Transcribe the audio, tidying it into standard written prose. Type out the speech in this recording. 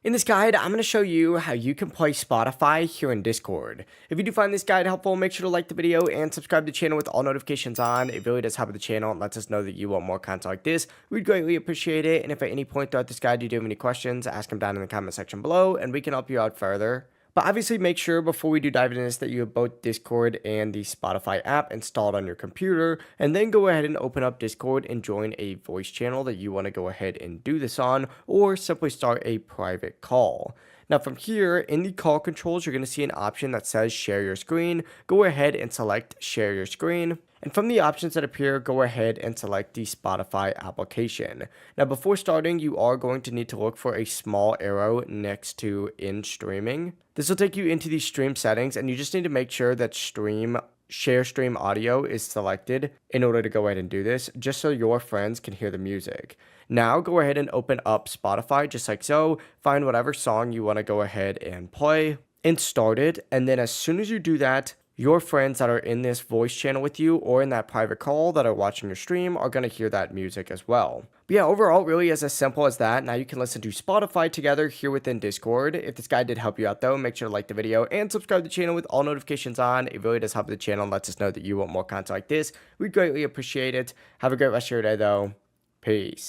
In this guide, I'm going to show you how you can play Spotify here in Discord. If you do find this guide helpful, make sure to like the video and subscribe to the channel with all notifications on. It really does help the channel and lets us know that you want more content like this. We'd greatly appreciate it. And if at any point throughout this guide you do have any questions, ask them down in the comment section below and we can help you out further. But obviously make sure before we do dive into this that you have both Discord and the Spotify app installed on your computer, and then go ahead and open up Discord and join a voice channel that you want to go ahead and do this on, or simply start a private call. Now from here, in the call controls, you're going to see an option that says share your screen. Go ahead and select share your screen. And from the options that appear, go ahead and select the Spotify application. Now before starting, you are going to need to look for a small arrow next to in streaming. This will take you into the stream settings, and you just need to make sure that share stream audio is selected in order to go ahead and do this, just so your friends can hear the music. Now go ahead and open up Spotify just like so, find whatever song you want to go ahead and play and start it. And then as soon as you do that, your friends that are in this voice channel with you or in that private call that are watching your stream are going to hear that music as well. But yeah, overall, really is as simple as that. Now you can listen to Spotify together here within Discord. If this guide did help you out though, make sure to like the video and subscribe to the channel with all notifications on. It really does help the channel and lets us know that you want more content like this. We'd greatly appreciate it. Have a great rest of your day though. Peace.